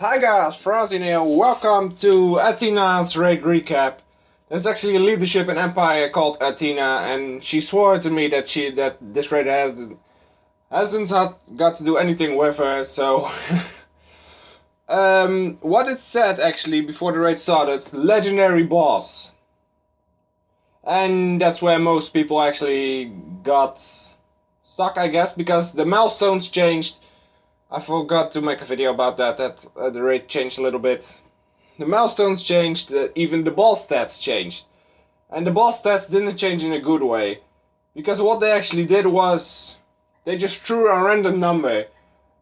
Hi guys, Verizion here. Welcome to Athena's raid recap. There's actually a leadership in Empire called Athena, and she swore to me that this raid hasn't got to do anything with her. So, what it said actually before the raid started: legendary boss, and that's where most people actually got stuck, I guess, because the milestones changed. I forgot to make a video about that the rate changed a little bit. The milestones changed, even the ball stats changed. And the ball stats didn't change in a good way. Because what they actually did was, they just threw a random number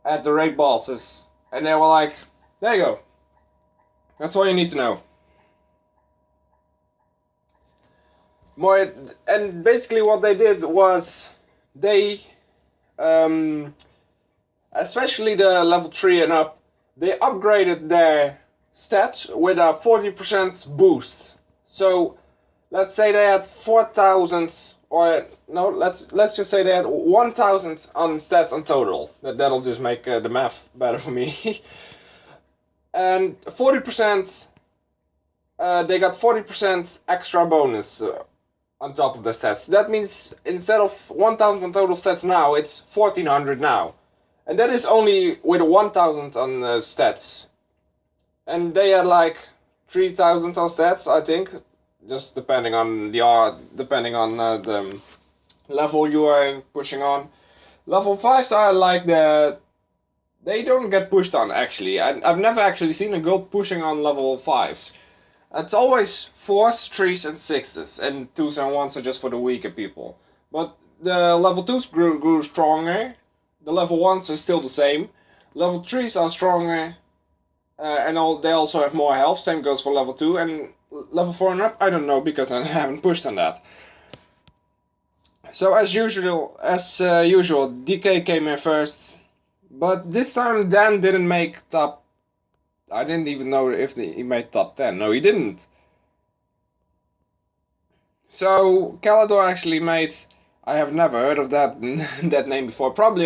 at the raid bosses. And they were like, there you go. That's all you need to know. And basically what they did was, they especially the level 3 and up, they upgraded their stats with a 40% boost. So let's say they had 4,000, or no, let's just say they had 1,000 on stats on total. That'll just make the math better for me. And 40%, they got 40% extra bonus on top of the stats. That means instead of 1,000 on total stats now, it's 1,400 now. And that is only with 1,000 on stats. And they had like 3,000 on stats, I think. Just depending on the level you are pushing on. Level 5s are like they don't get pushed on actually. I've never actually seen a girl pushing on level 5s. It's always 4s, 3s and 6s. And 2s and 1s are just for the weaker people. But the level 2s grew stronger. The level 1s are still the same. Level 3s are stronger. They also have more health. Same goes for level 2. And level 4 and up, I don't know because I haven't pushed on that. So as usual, DK came in first. But this time Dan didn't make top. I didn't even know if he made top 10. No, he didn't. So Calador actually made. I have never heard of that name before. Probably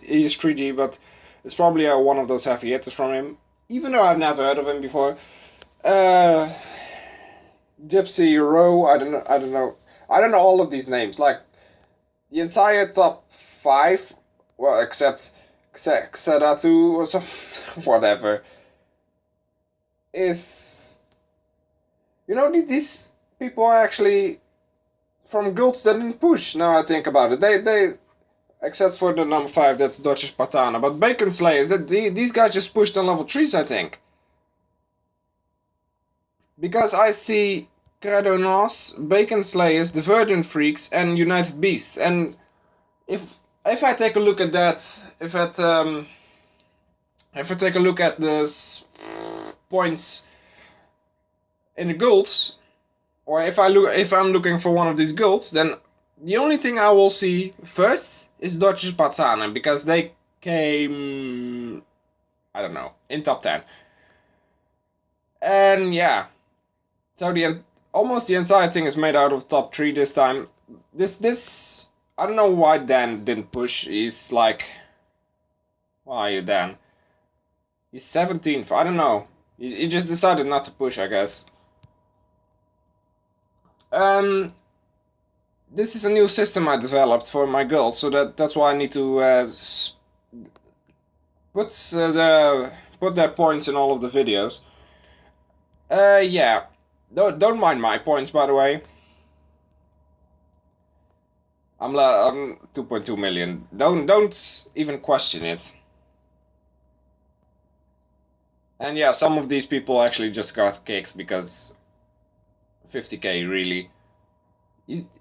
he is 3G, but it's probably one of those heavy hitters from him. Even though I've never heard of him before. Gypsy Row. I don't know. I don't know all of these names. Like the entire top 5, well, except Xeratu or something, whatever. Is, you know, these people are actually from guilds that didn't push. Now I think about it, they except for the number 5, that's Dodger Spartana, but Bacon Slayers, these guys just pushed on level 3s, I think. Because I see Credonos, Bacon Slayers, the Virgin Freaks, and United Beasts. And if I take a look at that, if I take a look at the points in the guilds, or if I'm looking for one of these guilds, then the only thing I will see first is Dodger Spartana, because they came, I don't know, in top 10. And yeah, so almost the entire thing is made out of top 3 this time. This I don't know why Dan didn't push. He's like, why are you Dan? He's 17th. I don't know. He just decided not to push, I guess. This is a new system I developed for my girls, so that's why I need to put their points in all of the videos. Yeah, don't mind my points, by the way. I'm 2.2 million. Don't even question it. And yeah, some of these people actually just got kicked because 50k really.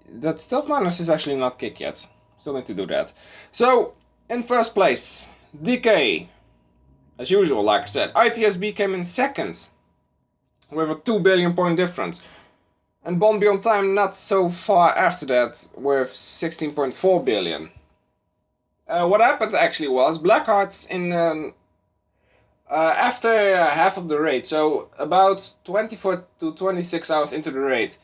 That Stealth Miners is actually not kicked yet. Still need to do that. So, in first place, DK. As usual, like I said. ITSB came in second. With a 2 billion point difference. And Bond Beyond Time not so far after that, with 16.4 billion. What happened actually was, Blackhearts in after half of the raid, so about 24 to 26 hours into the raid,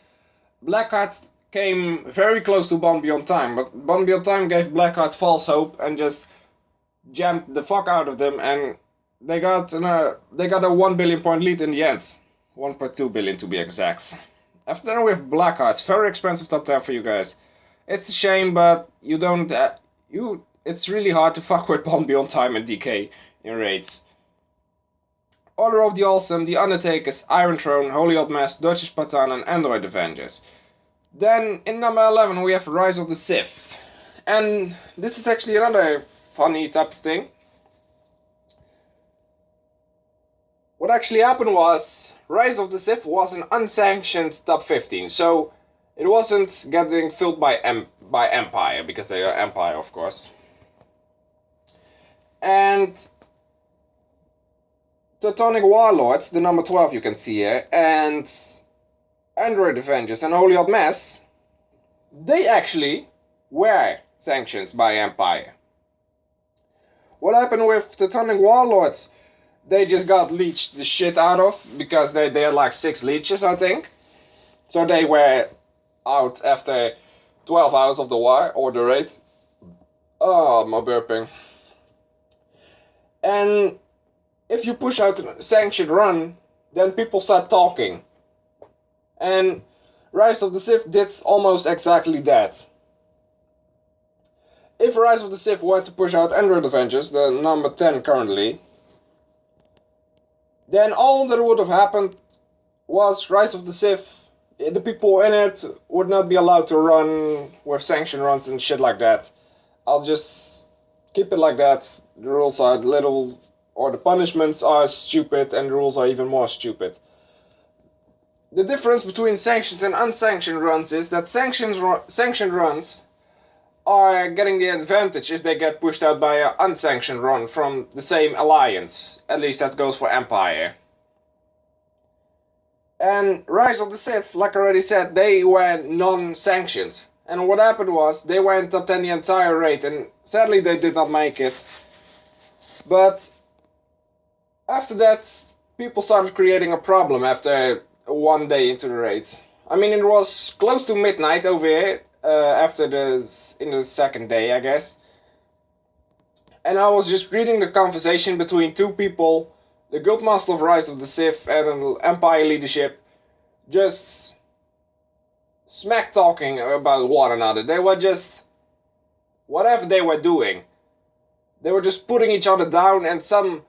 Blackhearts came very close to Bond Beyond Time, but Bond Beyond Time gave Blackhearts false hope and just jammed the fuck out of them, and they got a 1 billion point lead in the end. 1.2 billion to be exact. After that we have Black Hearts, very expensive top 10 for you guys. It's a shame, but you don't it's really hard to fuck with Bond Beyond Time and DK in raids. Order of the Awesome, The Undertakers, Iron Throne, Holy Old Mass, Deutsche Spartan and Android Avengers. Then in number 11 we have Rise of the Sith. And this is actually another funny type of thing. What actually happened was, Rise of the Sith was an unsanctioned top 15, so it wasn't getting filled by Empire, because they are Empire, of course. And Teutonic Warlords, the number 12 you can see here, and Android Avengers and Holy Old Mass, they actually were sanctioned by Empire. What happened with Teutonic Warlords? They just got leeched the shit out of, because they had like 6 leeches, I think. So they were out after 12 hours of the war, or the raid. Oh, my burping. And if you push out a sanctioned run, then people start talking. And Rise of the Sith did almost exactly that. If Rise of the Sith were to push out Android Avengers, the number 10 currently, then all that would have happened was Rise of the Sith, the people in it would not be allowed to run with sanction runs and shit like that. I'll just keep it like that. The rules are little, or the punishments are stupid, and the rules are even more stupid. The difference between sanctioned and unsanctioned runs is that sanctioned runs are getting the advantage if they get pushed out by an unsanctioned run from the same alliance. At least that goes for Empire. And Rise of the Sith, like I already said, they were non-sanctioned. And what happened was, they were in top 10 the entire raid, and sadly they did not make it. But after that, people started creating a problem after 1 day into the raid. I mean, it was close to midnight over here, in the second day, I guess. And I was just reading the conversation between 2 people, the Guildmaster of Rise of the Sith and Empire leadership, just smack talking about one another. They were just, whatever they were doing, they were just putting each other down, and some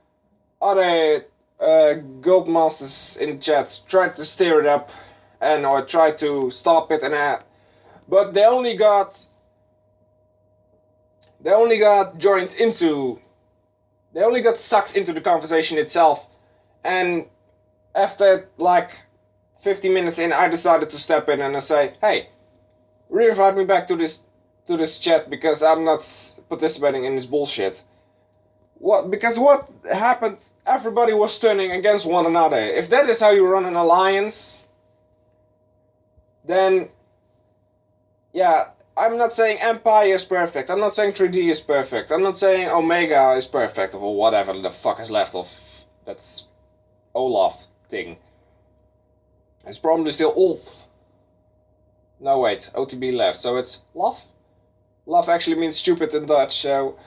other Guildmasters in chats tried to stir it up or tried to stop it, but they only got sucked into the conversation itself. And after like 50 minutes in, I decided to step in and I say, hey, re-invite me back to this chat, because I'm not participating in this bullshit. Because what happened, everybody was turning against one another. If that is how you run an alliance, then yeah, I'm not saying Empire is perfect, I'm not saying 3D is perfect, I'm not saying Omega is perfect, or whatever the fuck is left of that Olaf thing. It's probably still Ulf. No wait, OTB left, so it's Lof? Lof actually means stupid in Dutch, so...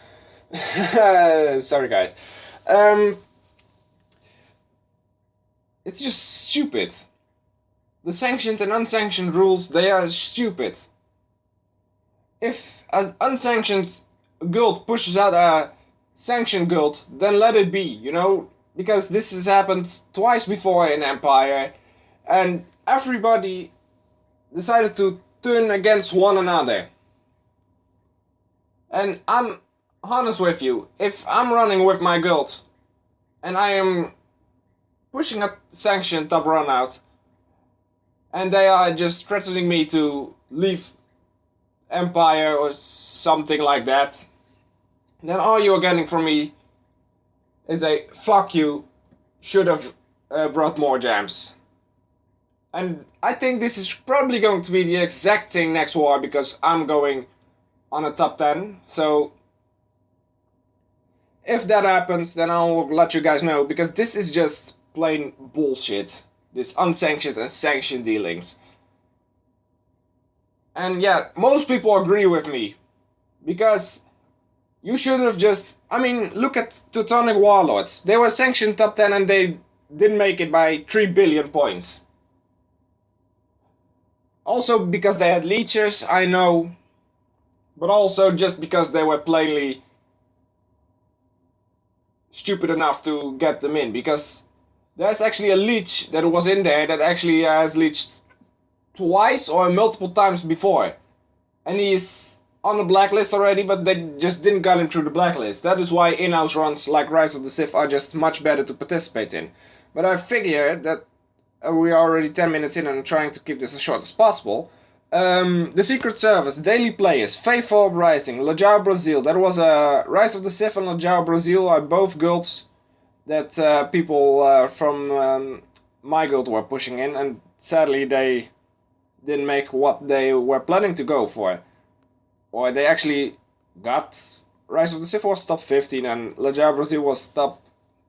sorry guys. It's just stupid. The sanctioned and unsanctioned rules, they are stupid. If an unsanctioned guild pushes out a sanctioned guild, then let it be, you know? Because this has happened twice before in Empire, and everybody decided to turn against one another. And I'm honest with you, if I'm running with my guild, and I am pushing a sanctioned top run out, and they are just threatening me to leave Empire or something like that, then all you're getting from me is a fuck you, should have brought more jams. And I think this is probably going to be the exact thing next war, because I'm going on a top 10, so if that happens, then I'll let you guys know, because this is just plain bullshit, this unsanctioned and sanctioned dealings. And yeah, most people agree with me, because You should have just... I mean, look at Teutonic Warlords. They were sanctioned top 10 and they didn't make it by 3 billion points. Also because they had leechers, I know. But also just because they were plainly stupid enough to get them in. Because there's actually a leech that was in there that actually has leeched twice or multiple times before. And he's on the blacklist already, but they just didn't get him through the blacklist. That is why in-house runs like Rise of the Sith are just much better to participate in. But I figure that we are already 10 minutes in and I'm trying to keep this as short as possible. The Secret Service, Daily Players, Faithful Uprising, Lajau Brazil. That was a Rise of the Sith and Lajau Brazil are both guilds that people from my guild were pushing in, and sadly they didn't make what they were planning to go for. Or they actually got... Rise of the Sith was top 15 and Lajau Brazil was top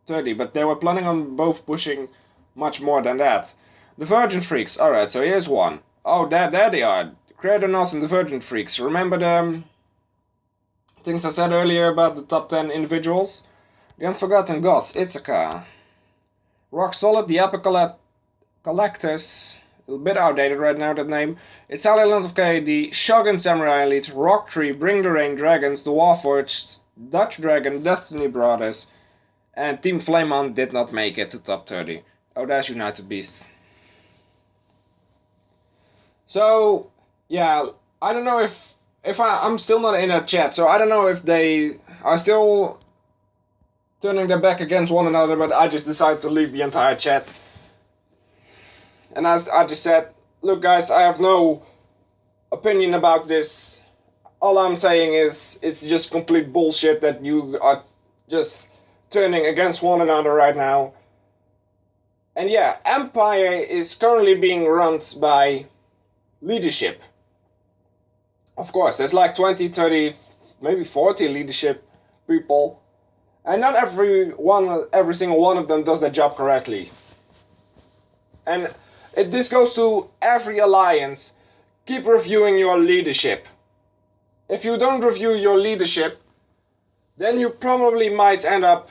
30, but they were planning on both pushing much more than that. The Virgin Freaks, alright, so here's one. Oh, there they are. Creatornos and the Virgin Freaks. Remember the things I said earlier about the top 10 individuals? The Unforgotten Gods, Ithaca. Rock Solid, the Epic Collectors. A little bit outdated right now, that name. Italian Land of K, the Shogun Samurai Elite, Rock Tree, Bring the Rain Dragons, the Warforged, Dutch Dragon, Destiny Brothers, and Team Flameon did not make it to top 30. Oh, there's United Beasts. So, yeah, I don't know if I'm still not in a chat, so I don't know if they are still turning their back against one another, but I just decided to leave the entire chat. And as I just said, look guys, I have no opinion about this. All I'm saying is, it's just complete bullshit that you are just turning against one another right now. And yeah, Empire is currently being run by leadership. Of course, there's like 20, 30, maybe 40 leadership people. And not every single one of them does their job correctly. And this goes to every alliance. Keep reviewing your leadership. If you don't review your leadership, then you probably might end up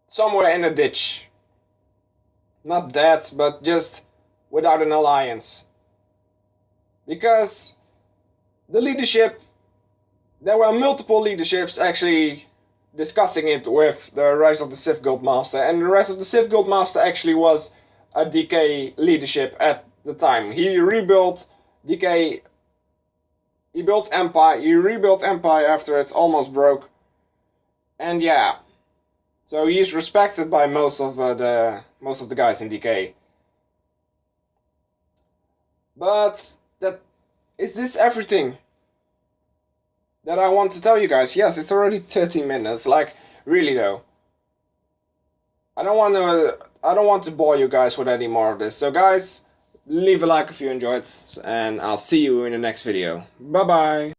somewhere in a ditch. Not dead, but just without an alliance. Because the leadership, there were multiple leaderships actually discussing it with the Rise of the Sith Guildmaster, and the Rise of the Sith Guildmaster actually was a DK leadership at the time. He rebuilt DK, he built Empire, he rebuilt Empire after it almost broke, and yeah, so he is respected by most of the guys in DK. But is this everything that I want to tell you guys? Yes, it's already 30 minutes. Like, really though. I don't want to bore you guys with any more of this. So guys, leave a like if you enjoyed, and I'll see you in the next video. Bye bye.